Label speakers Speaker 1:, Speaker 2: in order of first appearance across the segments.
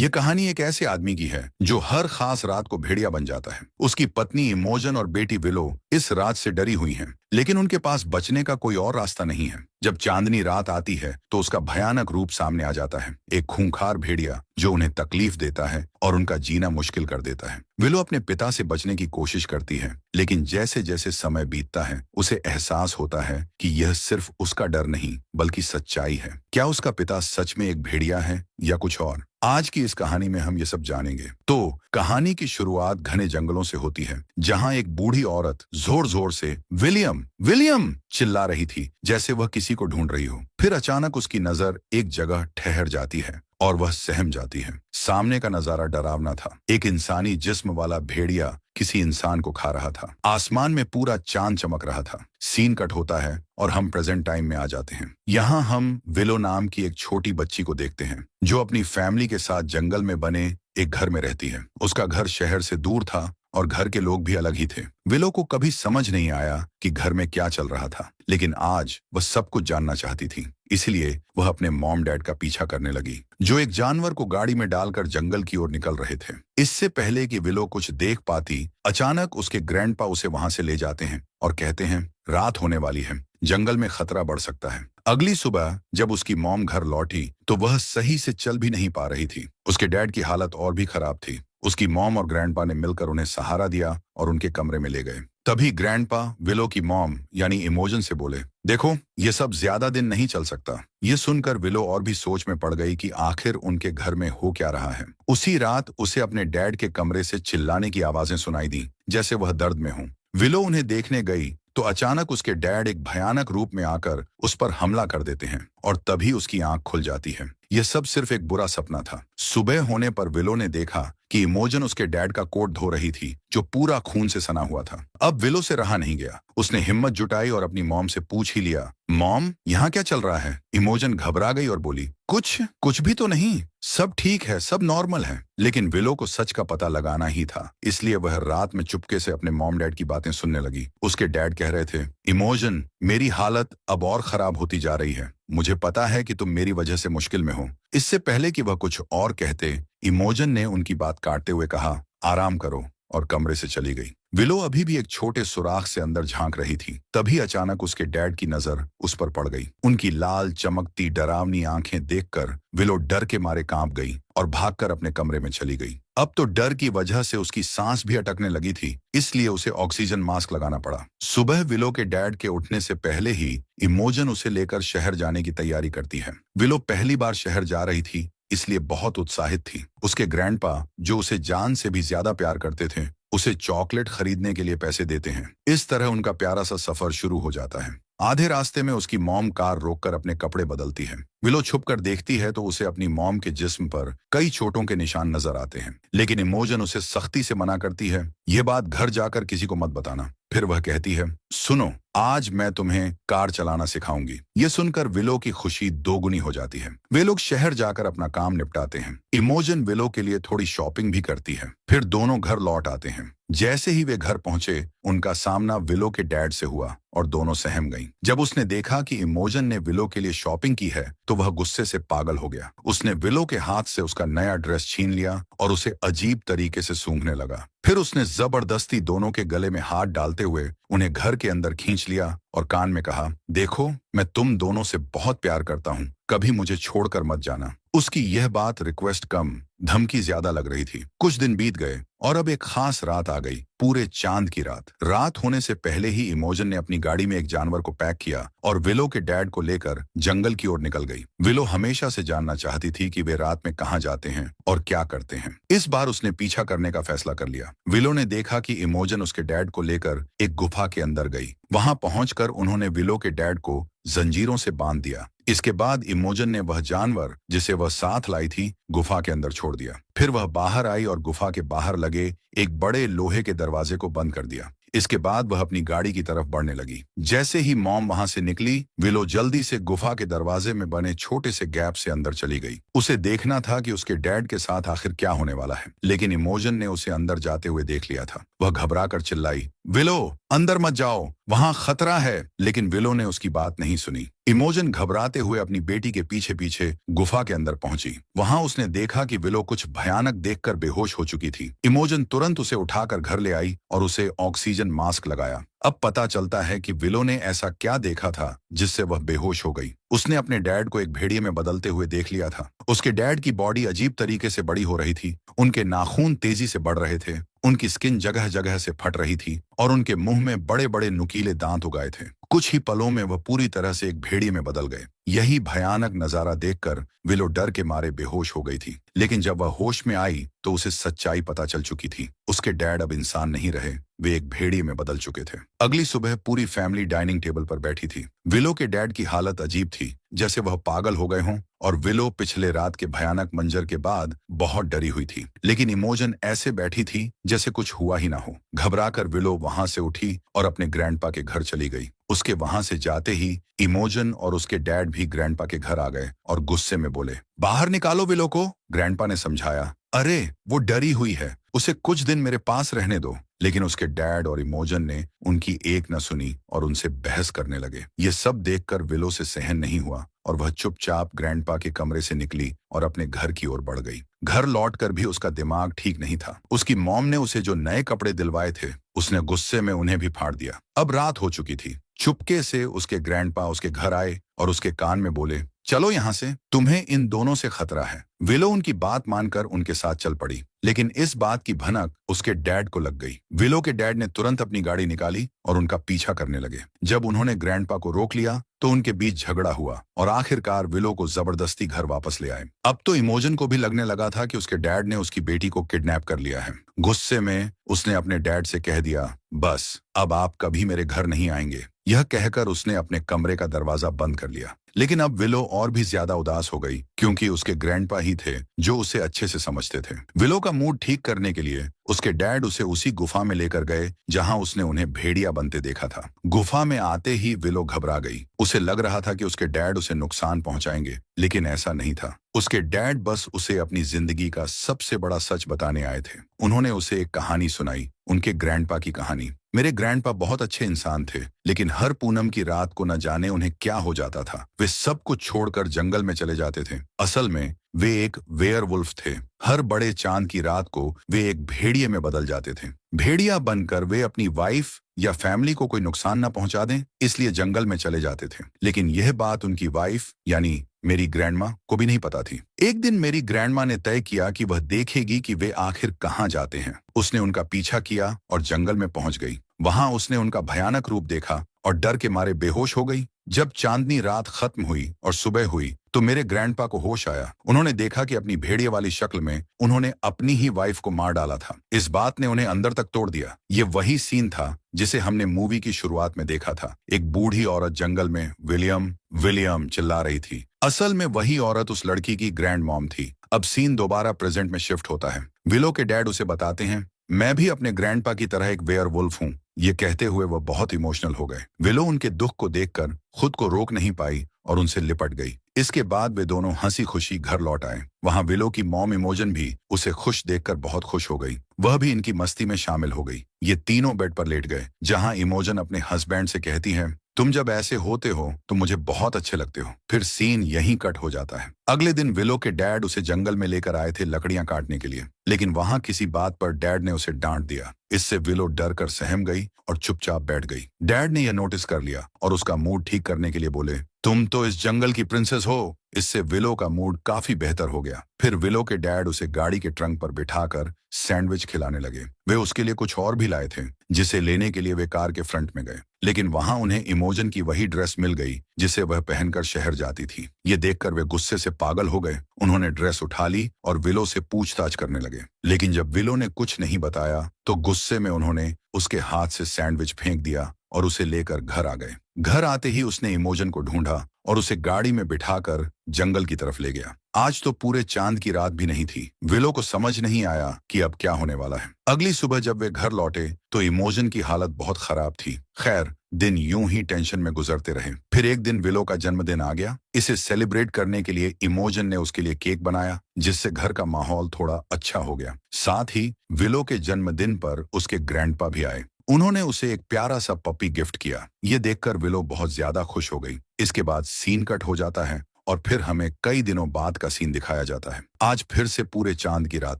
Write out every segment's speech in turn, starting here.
Speaker 1: ये कहानी एक ऐसे आदमी की है जो हर खास रात को भेड़िया बन जाता है। उसकी पत्नी इमोजन और बेटी विलो इस रात से डरी हुई हैं, लेकिन उनके पास बचने का कोई और रास्ता नहीं है। जब चांदनी रात आती है तो उसका भयानक रूप सामने आ जाता है, एक खूंखार भेड़िया जो उन्हें तकलीफ देता है और उनका जीना मुश्किल कर देता है। विलो अपने पिता से बचने की कोशिश करती है, लेकिन जैसे जैसे समय बीतता है उसे एहसास होता है कि यह सिर्फ उसका डर नहीं बल्कि सच्चाई है। क्या उसका पिता सच में एक भेड़िया है या कुछ और? आज की इस कहानी में हम ये सब जानेंगे। तो कहानी की शुरुआत घने जंगलों से होती है, जहां एक बूढ़ी औरत जोर जोर से विलियम विलियम चिल्ला रही थी, जैसे वह किसी को ढूंढ रही हो। फिर अचानक उसकी नजर एक जगह ठहर जाती है और वह सहम जाती है। सामने का नजारा डरावना था। एक इंसानी जिस्म वाला भेड़िया किसी इंसान को खा रहा था। आसमान में पूरा चांद चमक रहा था। सीन कट होता है और हम प्रेजेंट टाइम में आ जाते हैं। यहाँ हम विलो नाम की एक छोटी बच्ची को देखते हैं जो अपनी फैमिली के साथ जंगल में बने एक घर में रहती है। उसका घर शहर से दूर था और घर के लोग भी अलग ही थे। विलो को कभी समझ नहीं आया कि घर में क्या चल रहा था, लेकिन आज वह सब कुछ जानना चाहती थी। इसलिए वह अपने मॉम डैड का पीछा करने लगी, जो एक जानवर को गाड़ी में डालकर जंगल की ओर निकल रहे थे। इससे पहले कि विलो कुछ देख पाती, अचानक उसके ग्रैंडपा उसे वहां से ले जाते हैं और कहते हैं, रात होने वाली है, जंगल में खतरा बढ़ सकता है। अगली सुबह जब उसकी मॉम घर लौटी तो वह सही से चल भी नहीं पा रही थी। उसके डैड की हालत और भी खराब थी। उसकी मॉम और ग्रैंडपा ने मिलकर उन्हें सहारा दिया और उनके कमरे में ले गए। तभी ग्रैंडपा विलो की मॉम यानी इमोजन से बोले, देखो ये सब ज्यादा दिन नहीं चल सकता। ये सुनकर विलो और भी सोच में पड़ गई कि आखिर उनके घर में हो क्या रहा है। उसी रात उसे अपने डैड के कमरे से चिल्लाने की आवाजें सुनाई दी, जैसे वह दर्द में हो। विलो उन्हें देखने गई तो अचानक उसके डैड एक भयानक रूप में आकर उस पर हमला कर देते हैं और तभी उसकी आंख खुल जाती है। यह सब सिर्फ एक बुरा सपना था। सुबह होने पर विलो ने देखा कि इमोजन उसके डैड का कोट धो रही थी, जो पूरा खून से सना हुआ था। अब विलो से रहा नहीं गया। उसने हिम्मत जुटाई और अपनी मॉम से पूछ ही लिया, मॉम यहाँ क्या चल रहा है? इमोजन घबरा गई और बोली, कुछ कुछ भी तो नहीं, सब ठीक है, सब नॉर्मल है। लेकिन विलो को सच का पता लगाना ही था, इसलिए वह रात में चुपके से अपने मॉम डैड की बातें सुनने लगी। उसके डैड कह रहे थे, इमोजन मेरी हालत अब और खराब होती जा रही है। मुझे पता है कि तुम मेरी वजह से मुश्किल में हो। इससे पहले कि वह कुछ और कहते, इमोजन ने उनकी बात काटते हुए कहा, आराम करो, और कमरे से चली गई। विलो अभी भी एक छोटे सुराख से अंदर झांक रही थी। तभी अचानक उसके डैड की नजर उस पर पड़ गई। उनकी लाल चमकती डरावनी आंखें देखकर विलो डर के मारे कांप गई और भागकर अपने कमरे में चली गई। अब तो डर की वजह से उसकी सांस भी अटकने लगी थी, इसलिए उसे ऑक्सीजन मास्क लगाना पड़ा। सुबह विलो के डैड के उठने से पहले ही इमोजन उसे लेकर शहर जाने की तैयारी करती है। विलो पहली बार शहर जा रही थी, इसलिए बहुत उत्साहित थी। उसके ग्रैंडपा, जो उसे जान से भी ज्यादा प्यार करते थे, उसे चॉकलेट खरीदने के लिए पैसे देते हैं। इस तरह उनका प्यारा सा सफर शुरू हो जाता है। आधे रास्ते में उसकी मॉम कार रोककर अपने कपड़े बदलती है। विलो छुपकर देखती है तो उसे अपनी मॉम के जिस्म पर कई चोटों के निशान नजर आते हैं, लेकिन इमोजन उसे सख्ती से मना करती है, यह बात घर जाकर किसी को मत बताना। फिर वह कहती है, सुनो, आज मैं तुम्हें कार चलाना सिखाऊंगी। ये सुनकर विलो की खुशी दोगुनी हो जाती है। वे लोग शहर जाकर अपना काम निपटाते हैं। इमोजन विलो के लिए थोड़ी शॉपिंग भी करती है। फिर दोनों घर लौट आते हैं। जैसे ही वे घर पहुंचे, उनका सामना विलो के डैड से हुआ और दोनों सहम गईं। जब उसने देखा कि इमोजन ने विलो के लिए शॉपिंग की है तो वह गुस्से से पागल हो गया। उसने विलो के हाथ से उसका नया ड्रेस छीन लिया और उसे अजीब तरीके से सूंघने लगा। फिर उसने जबरदस्ती दोनों के गले में हाथ डालते हुए उन्हें घर के अंदर खींच लिया और कान में कहा, देखो मैं तुम दोनों से बहुत प्यार करता हूँ, कभी मुझे छोड़कर मत जाना। उसकी यह बात रिक्वेस्ट कम, धमकी ज्यादा लग रही थी। कुछ दिन बीत गए और अब एक खास रात आ गई, पूरे चांद की रात। रात होने से पहले ही इमोजन ने अपनी गाड़ी में एक जानवर को पैक किया और विलो के डैड को लेकर जंगल की ओर निकल गई। विलो हमेशा से जानना चाहती थी कि वे रात में कहाँ जाते हैं और क्या करते हैं। इस बार उसने पीछा करने का फैसला कर लिया। विलो ने देखा कि इमोजन उसके डैड को लेकर एक गुफा के अंदर गई। वहां पहुंचकर उन्होंने विलो के डैड को जंजीरों से बांध दिया। इसके बाद इमोजन ने वह जानवर जिसे वह साथ लाई थी गुफा के अंदर छोड़ दिया। फिर वह बाहर आई और गुफा के बाहर लगे एक बड़े लोहे के दरवाजे को बंद कर दिया। इसके बाद वह अपनी गाड़ी की तरफ बढ़ने लगी। जैसे ही मॉम वहां से निकली, विलो जल्दी से गुफा के दरवाजे में बने छोटे से गैप से अंदर चली गई। उसे देखना था कि उसके डैड के साथ आखिर क्या होने वाला है, लेकिन इमोजन ने उसे अंदर जाते हुए देख लिया था। वह घबराकर चिल्लाई, विलो, अंदर मत जाओ, वहां खतरा है। लेकिन विलो ने उसकी बात नहीं सुनी। इमोजन घबराते हुए अपनी बेटी के पीछे पीछे गुफा के अंदर पहुंची। वहां उसने देखा कि विलो कुछ भयानक देखकर बेहोश हो चुकी थी। इमोजन तुरंत उसे उठाकर घर ले आई और उसे ऑक्सीजन मास्क लगाया। अब पता चलता है कि विलो ने ऐसा क्या देखा था जिससे वह बेहोश हो गई। उसने अपने डैड को एक भेड़िए में बदलते हुए देख लिया था। उसके डैड की बॉडी अजीब तरीके से बड़ी हो रही थी। उनके नाखून तेजी से बढ़ रहे थे, उनकी स्किन जगह जगह से फट रही थी और उनके मुंह में बड़े बड़े नुकीले दांत उगाए थे। कुछ ही पलों में वह पूरी तरह से एक भेड़िए में बदल गए। यही भयानक नजारा देखकर विलो डर के मारे बेहोश हो गई थी। लेकिन जब वह होश में आई तो उसे सच्चाई पता चल चुकी थी। उसके डैड अब इंसान नहीं रहे, वे एक भेड़िए में बदल चुके थे। अगली सुबह पूरी फैमिली डाइनिंग टेबल पर बैठी थी। विलो के डैड की हालत अजीब थी, जैसे वह पागल हो गए हों, और विलो पिछले रात के भयानक मंजर के बाद बहुत डरी हुई थी। लेकिन इमोजन ऐसे बैठी थी जैसे कुछ हुआ ही ना हो। घबराकर विलो वहां से उठी और अपने ग्रैंडपा के घर चली गई। उसके वहां से जाते ही इमोजन और उसके डैड भी ग्रैंडपा के घर आ गए और गुस्से में बोले, बाहर निकालो विलो को। ग्रैंडपा ने समझाया, अरे वो डरी हुई है, उसे कुछ दिन मेरे पास रहने दो। लेकिन उसके डैड और इमोजन ने उनकी एक न सुनी और उनसे बहस करने लगे। ये सब देखकर विलो से सहन नहीं हुआ और वह चुपचाप ग्रैंडपा के कमरे से निकली और अपने घर की ओर बढ़ गई। घर लौटकर भी उसका दिमाग ठीक नहीं था। उसकी मॉम ने उसे जो नए कपड़े दिलवाए थे, उसने गुस्से में उन्हें भी फाड़ दिया। अब रात हो चुकी थी। चुपके से उसके ग्रैंडपा उसके घर आए और उसके कान में बोले, चलो यहाँ से, तुम्हें इन दोनों से खतरा है। विलो उनकी बात मानकर उनके साथ चल पड़ी। लेकिन इस बात की भनक उसके डैड को लग गई। विलो के डैड ने तुरंत अपनी गाड़ी निकाली और उनका पीछा करने लगे। जब उन्होंने ग्रैंडपा को रोक लिया तो उनके बीच झगड़ा हुआ और आखिरकार विलो को जबरदस्ती घर वापस ले आए। अब तो इमोजन को भी लगने लगा था कि उसके डैड ने उसकी बेटी को किडनैप कर लिया है। गुस्से में उसने अपने डैड से कह दिया, बस अब आप कभी मेरे घर नहीं आएंगे। यह कहकर उसने अपने कमरे का दरवाजा बंद कर लिया। लेकिन अब विलो और भी ज्यादा उदास हो गई, क्योंकि उसके ग्रैंडपा ही थे जो उसे अच्छे से समझते थे। विलो का मूड ठीक करने के लिए उसके डैड उसे उसी गुफा में लेकर गए जहां उसने उन्हें भेड़िया बनते देखा था। गुफा में आते ही विलो घबरा गई। उसे लग रहा था कि उसके डैड उसे नुकसान पहुंचाएंगे, लेकिन ऐसा नहीं था। उसके डैड बस उसे अपनी जिंदगी का सबसे बड़ा सच बताने आए थे। उन्होंने उसे एक कहानी सुनाई, उनके ग्रैंडपा की कहानी। मेरे ग्रैंडपा बहुत अच्छे इंसान थे, लेकिन हर पूनम की रात को न जाने उन्हें क्या हो जाता था। वे सब कुछ छोड़कर जंगल में चले जाते थे। असल में वे एक वेयरवुल्फ थे। हर बड़े चांद की रात को वे एक भेड़िए में बदल जाते थे। भेड़िया बनकर वे अपनी वाइफ या फैमिली को कोई नुकसान न पहुंचा दें, इसलिए जंगल में चले जाते थे। लेकिन यह बात उनकी वाइफ यानी मेरी ग्रैंडमा को भी नहीं पता थी। एक दिन मेरी ग्रैंडमा ने तय किया कि वह देखेगी कि वे आखिर कहाँ जाते हैं। उसने उनका पीछा किया और जंगल में पहुंच गई। वहां उसने उनका भयानक रूप देखा और डर के मारे बेहोश हो गई। जब चांदनी रात खत्म हुई और सुबह हुई तो मेरे ग्रैंडपा को होश आया। उन्होंने देखा कि अपनी भेड़िए वाली शक्ल में उन्होंने अपनी ही वाइफ को मार डाला था। इस बात ने उन्हें अंदर तक तोड़ दिया। ये वही सीन था जिसे हमने मूवी की शुरुआत में देखा था। एक बूढ़ी औरत जंगल में विलियम विलियम चिल्ला रही थी। असल में वही औरत उस लड़की की ग्रैंड मॉम थी। अब सीन दोबारा प्रेजेंट में शिफ्ट होता है। विलो के डैड उसे बताते हैं, मैं भी अपने ग्रैंडपा की तरह एक वेयरवुल्फ हूँ। ये कहते हुए वह बहुत इमोशनल हो गए। विलो उनके दुख को देखकर खुद को रोक नहीं पाई और उनसे लिपट गई। इसके बाद वे दोनों हंसी खुशी घर लौट आए। वहां विलो की मॉम इमोजन भी उसे खुश देखकर बहुत खुश हो गई। वह भी इनकी मस्ती में शामिल हो गई। ये तीनों बेड पर लेट गए, जहां इमोजन अपने हस्बैंड से कहती है, तुम जब ऐसे होते हो तो मुझे बहुत अच्छे लगते हो। फिर सीन यहीं कट हो जाता है। अगले दिन विलो के डैड उसे जंगल में लेकर आए थे लकड़ियां काटने के लिए, लेकिन वहां किसी बात पर डैड ने उसे डांट दिया। इससे विलो डर कर सहम गई और चुपचाप बैठ गई। डैड ने यह नोटिस कर लिया और उसका मूड ठीक करने के लिए बोले, तुम तो इस जंगल की प्रिंसेस हो। इससे विलो का मूड काफी बेहतर हो गया। फिर विलो के डैड उसे गाड़ी के ट्रंक पर बिठाकर सैंडविच खिलाने लगे। वे उसके लिए कुछ और भी लाए थे, जिसे लेने के लिए वे कार के फ्रंट में गए। लेकिन वहां उन्हें इमोजन की वही ड्रेस मिल गई जिसे वह पहनकर शहर जाती थी। ये देखकर वे गुस्से से पागल हो गए। उन्होंने ड्रेस उठा ली और विलो से पूछताछ करने लगे। लेकिन जब विलो ने कुछ नहीं बताया तो गुस्से में उन्होंने उसके हाथ से सैंडविच फेंक दिया और उसे लेकर घर आ गए। घर आते ही उसने इमोजन को ढूंढा और उसे गाड़ी में बिठाकर जंगल की तरफ ले गया। आज तो पूरे चांद की रात भी नहीं थी। विलो को समझ नहीं आया कि अब क्या होने वाला है। अगली सुबह जब वे घर लौटे तो इमोजन की हालत बहुत खराब थी। खैर, दिन यूं ही टेंशन में गुजरते रहे। फिर एक दिन विलो का जन्मदिन आ गया। इसे सेलिब्रेट करने के लिए इमोजन ने उसके लिए केक बनाया, जिससे घर का माहौल थोड़ा अच्छा हो गया। साथ ही विलो के जन्मदिन पर उसके ग्रैंडपा भी आए। उन्होंने उसे एक प्यारा सा पपी गिफ्ट किया। ये देखकर विलो बहुत ज्यादा खुश हो गई। इसके बाद सीन कट हो जाता है और फिर हमें कई दिनों बाद का सीन दिखाया जाता है। आज फिर से पूरे चांद की रात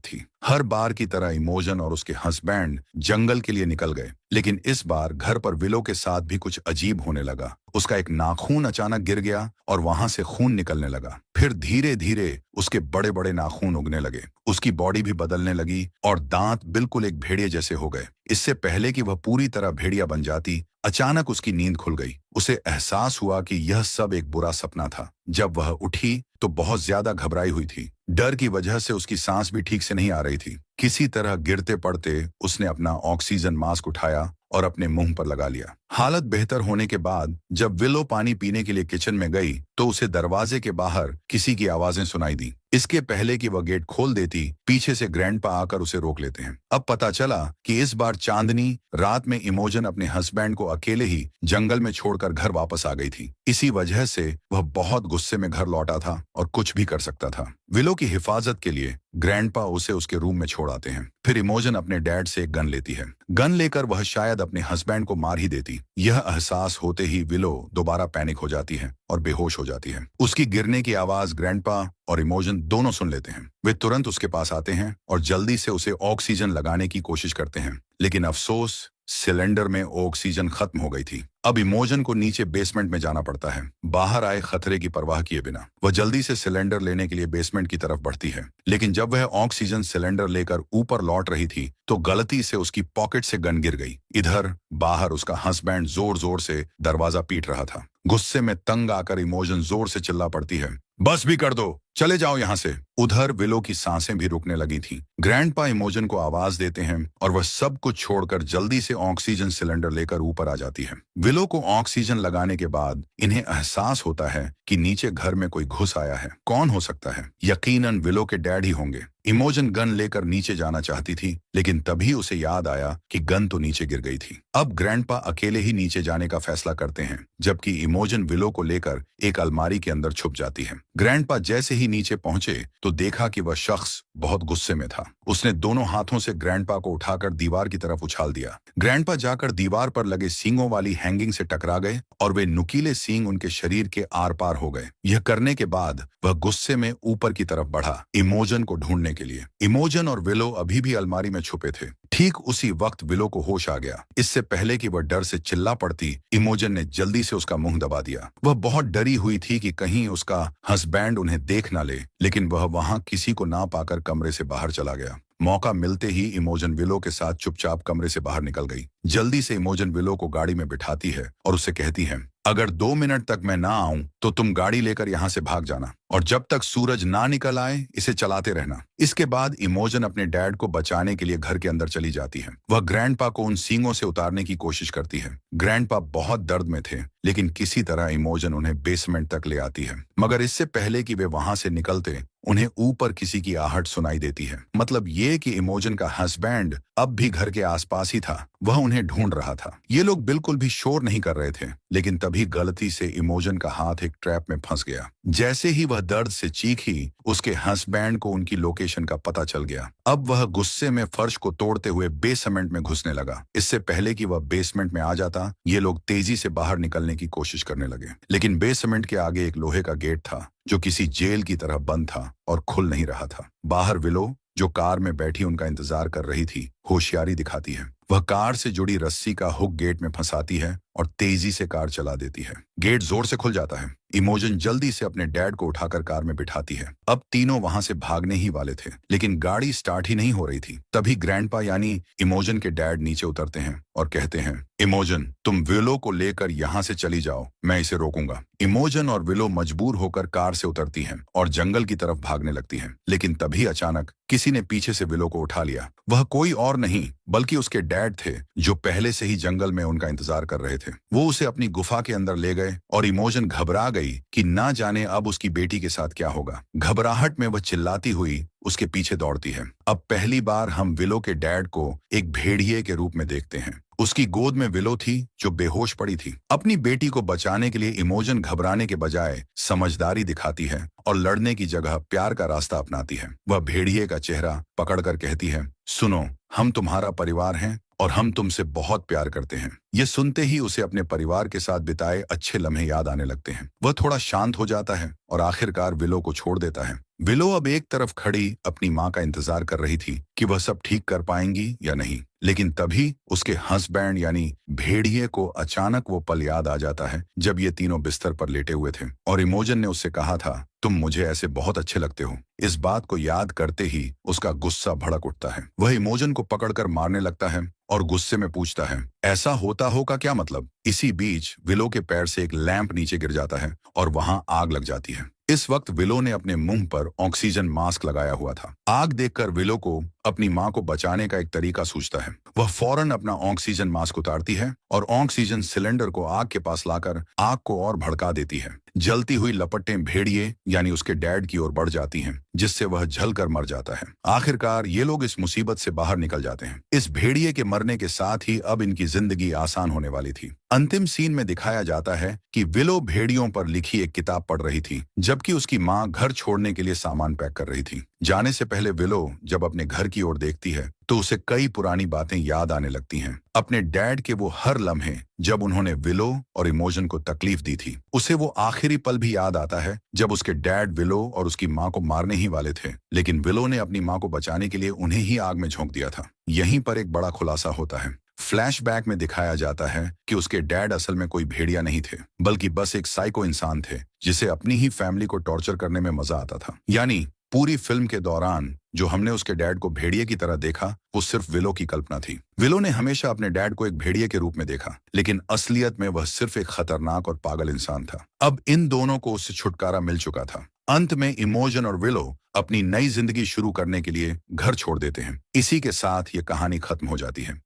Speaker 1: थी। हर बार की तरह इमोजन और उसके हस्बैंड जंगल के लिए निकल गए, लेकिन इस बार घर पर विलो के साथ भी कुछ अजीब होने लगा। उसका एक नाखून अचानक गिर गया और वहां से खून निकलने लगा। फिर धीरे धीरे उसके बड़े बड़े नाखून उगने लगे। उसकी बॉडी भी बदलने लगी और दांत बिल्कुल एक भेड़िए जैसे हो गए। इससे पहले कि वह पूरी तरह भेड़िया बन जाती, अचानक उसकी नींद खुल गई। उसे एहसास हुआ कि यह सब एक बुरा सपना था। जब वह उठी तो बहुत ज्यादा घबराई हुई थी। डर की वजह से उसकी सांस भी ठीक से नहीं आ रही थी। किसी तरह गिरते पड़ते उसने अपना ऑक्सीजन मास्क उठाया और अपने मुंह पर लगा लिया। हालत बेहतर होने के बाद जब विलो पानी पीने के लिए किचन में गई तो उसे दरवाजे के बाहर किसी की आवाजें सुनाई दी। इसके पहले कि वह गेट खोल देती, पीछे से ग्रैंडपा आकर उसे रोक लेते हैं। अब पता चला कि इस बार चांदनी रात में इमोजन अपने हस्बैंड को अकेले ही जंगल में छोड़कर घर वापस आ गई थी। इसी वजह से वह बहुत गुस्से में घर लौटा था और कुछ भी कर सकता था। विलो की हिफाजत के लिए ग्रैंडपा उसे उसके रूम में छोड़ आते हैं। फिर इमोजन अपने डैड से एक गन लेती है। गन लेकर वह शायद अपने हस्बैंड को मार ही देती। यह एहसास होते ही विलो दोबारा पैनिक हो जाती है और बेहोश हो जाती है। उसकी गिरने की आवाज ग्रैंडपा और इमोजन दोनों सुन लेते हैं। वे तुरंत उसके पास आते हैं और जल्दी से उसे ऑक्सीजन लगाने की कोशिश करते हैं, लेकिन अफसोस सिलेंडर में ऑक्सीजन खत्म हो गई थी। अब इमोजन को नीचे बेसमेंट में जाना पड़ता है। बाहर आए खतरे की परवाह किए बिना वह जल्दी से सिलेंडर लेने के लिए बेसमेंट की तरफ बढ़ती है, लेकिन जब वह ऑक्सीजन सिलेंडर लेकर ऊपर लौट रही थी तो गलती से उसकी पॉकेट से गन गिर गई। इधर बाहर उसका हस्बैंड जोर जोर से दरवाजा पीट रहा था। गुस्से में तंग आकर इमोजन जोर से चिल्ला पड़ती है, बस भी कर दो, चले जाओ यहाँ से। उधर विलो की सांसें भी रुकने लगी थी। ग्रैंडपा इमोजन को आवाज देते हैं और वह सब कुछ छोड़कर जल्दी से ऑक्सीजन सिलेंडर लेकर ऊपर आ जाती है। विलो को ऑक्सीजन लगाने के बाद इन्हें एहसास होता है कि नीचे घर में कोई घुस आया है। कौन हो सकता है? यकीनन विलो के डैड ही होंगे। इमोजन गन लेकर नीचे जाना चाहती थी, लेकिन तभी उसे याद आया कि गन तो नीचे गिर गई थी। अब ग्रैंडपा अकेले ही नीचे जाने का फैसला करते हैं, जबकि इमोजन विलो को लेकर एक अलमारी के अंदर छुप जाती है। ग्रैंडपा जैसे ही नीचे पहुंचे तो देखा कि वह शख्स बहुत गुस्से में था। उसने दोनों हाथों से ग्रैंडपा को उठाकर दीवार की तरफ उछाल दिया। ग्रैंडपा जाकर दीवार पर लगे सींगों वाली हैंगिंग से टकरा गए और वे नुकीले सींग उनके शरीर के आर पार हो गए। यह करने के बाद वह गुस्से में ऊपर की तरफ बढ़ा, इमोजन को ढूंढने के लिए। इमोजन और विलो अभी भी अलमारी में छुपे थे। ठीक उसी वक्त विलो को होश आ गया। इससे पहले कि वह डर से चिल्ला पड़ती, इमोजन ने जल्दी से उसका मुंह दबा दिया। वह बहुत डरी हुई थी कि कहीं उसका हस्बैंड उन्हें देख ना ले, लेकिन वह वहां किसी को ना पाकर कमरे से बाहर चला गया। मौका मिलते ही इमोजन विलो के साथ चुपचाप कमरे से बाहर निकल गई। जल्दी से इमोजन विलो को गाड़ी में बिठाती है और उससे कहती है, अगर 2 मिनट तक मैं ना आऊं तो तुम गाड़ी लेकर यहाँ से भाग जाना और जब तक सूरज ना निकल आए इसे चलाते रहना। इसके बाद इमोजन अपने डैड को बचाने के लिए घर के अंदर चली जाती है। वह ग्रैंडपा को उन सींगों से उतारने की कोशिश करती है। ग्रैंडपा बहुत दर्द में थे, लेकिन किसी तरह इमोजन उन्हें बेसमेंट तक ले आती है। मगर इससे पहले कि वे वहां से निकलते, उन्हें ऊपर किसी की आहट सुनाई देती है। मतलब ये कि इमोजन का हस्बैंड अब भी घर के आसपास ही था। वह उन्हें ढूंढ रहा था। ये लोग बिल्कुल भी शोर नहीं कर रहे थे, लेकिन तभी गलती से इमोजन का हाथ एक ट्रैप में फंस गया। जैसे ही वह दर्द से चीखी, उसके हस्बैंड को उनकी लोकेशन का पता चल गया। अब वह गुस्से में फर्श को तोड़ते हुए बेसमेंट में घुसने लगा। इससे पहले कि वह बेसमेंट में आ जाता, ये लोग तेजी से बाहर निकलने की कोशिश करने लगे, लेकिन बेसमेंट के आगे एक लोहे का गेट था जो किसी जेल की तरह बंद था और खुल नहीं रहा था। बाहर विलो, जो कार में बैठी उनका इंतजार कर रही थी, होशियारी दिखाती है। वह कार से जुड़ी रस्सी का हुक गेट में फंसाती है और तेजी से कार चला देती है। गेट जोर से खुल जाता है। इमोजन जल्दी से अपने डैड को उठाकर कार में बिठाती है। अब तीनों वहां से भागने ही वाले थे, लेकिन गाड़ी स्टार्ट ही नहीं हो रही थी। तभी ग्रैंडपा यानी इमोजन के डैड नीचे उतरते हैं और कहते हैं, इमोजन, तुम विलो को लेकर यहाँ से चली जाओ, मैं इसे रोकूंगा। इमोजन और विलो मजबूर होकर कार से उतरती हैं और जंगल की तरफ भागने लगती हैं। लेकिन तभी अचानक किसी ने पीछे से विलो को उठा लिया। वह कोई और नहीं बल्कि उसके डैड थे, जो पहले से ही जंगल में उनका इंतजार कर रहे थे। वो उसे अपनी गुफा के अंदर ले गए और इमोजन घबरा गई कि ना जाने अब उसकी बेटी के साथ क्या होगा। घबराहट में वह चिल्लाती हुई उसके पीछे दौड़ती है। अब पहली बार हम विलो के डैड को एक भेड़िए के रूप में देखते हैं। उसकी गोद में विलो थी जो बेहोश पड़ी थी। अपनी बेटी को बचाने के लिए इमोजन घबराने के बजाय समझदारी दिखाती है और लड़ने की जगह प्यार का रास्ता अपनाती है। वह भेड़िए का चेहरा पकड़कर कहती है, सुनो, हम तुम्हारा परिवार हैं और हम तुमसे बहुत प्यार करते हैं। ये सुनते ही उसे अपने परिवार के साथ बिताए अच्छे लम्हे याद आने लगते हैं। वह थोड़ा शांत हो जाता है और आखिरकार विलो को छोड़ देता है। विलो अब एक तरफ खड़ी अपनी माँ का इंतजार कर रही थी कि वह सब ठीक कर पाएंगी या नहीं, लेकिन तभी उसके हस्बैंड यानी भेड़िए को अचानक वो पल याद आ जाता है जब ये तीनों बिस्तर पर लेटे हुए थे और इमोजन ने उससे कहा था, तुम मुझे ऐसे बहुत अच्छे लगते हो। इस बात को याद करते ही उसका गुस्सा भड़क उठता है। वह इमोजन को पकड़कर मारने लगता है और गुस्से में पूछता है, ऐसा होता हो का क्या मतलब? इसी बीच विलो के पैर से एक लैंप नीचे गिर जाता है और वहां आग लग जाती है। इस वक्त विलो ने अपने मुंह पर ऑक्सीजन मास्क लगाया हुआ था। आग देखकर विलो को अपनी मां को बचाने का एक तरीका सूझता है। वह फौरन अपना ऑक्सीजन मास्क उतारती है और ऑक्सीजन सिलेंडर को आग के पास लाकर आग को और भड़का देती है। जलती हुई लपटें भेड़िए यानी उसके डैड की ओर बढ़ जाती हैं, जिससे वह जलकर मर जाता है। आखिरकार ये लोग इस मुसीबत से बाहर निकल जाते हैं। इस भेड़िए के मरने के साथ ही अब इनकी जिंदगी आसान होने वाली थी। अंतिम सीन में दिखाया जाता है कि विलो भेड़ियों पर लिखी एक किताब पढ़ रही थी, जबकि उसकी माँ घर छोड़ने के लिए सामान पैक कर रही थी। जाने से पहले विलो जब अपने घर की ओर देखती है तो उसे कई पुरानी बातें याद आने लगती हैं। अपने डैड के वो हर लम्हे जब उन्होंने विलो और इमोजन को तकलीफ दी थी। उसे वो आखिरी पल भी याद आता है जब उसके डैड विलो और उसकी माँ को मारने ही वाले थे, लेकिन विलो ने अपनी माँ को बचाने के लिए उन्हें ही आग में झोंक दिया था। यहीं पर एक बड़ा खुलासा होता है। फ्लैशबैक में दिखाया जाता है कि उसके डैड असल में कोई भेड़िया नहीं थे, बल्कि बस एक साइको इंसान थे जिसे अपनी ही फैमिली को टॉर्चर करने में मजा आता था। यानी पूरी फिल्म के दौरान जो हमने उसके डैड को भेड़िए की तरह देखा, वो सिर्फ विलो की कल्पना थी। विलो ने हमेशा अपने डैड को एक भेड़िए के रूप में देखा, लेकिन असलियत में वह सिर्फ एक खतरनाक और पागल इंसान था। अब इन दोनों को उससे छुटकारा मिल चुका था। अंत में इमोजन और विलो अपनी नई जिंदगी शुरू करने के लिए घर छोड़ देते हैं। इसी के साथ ये कहानी खत्म हो जाती है।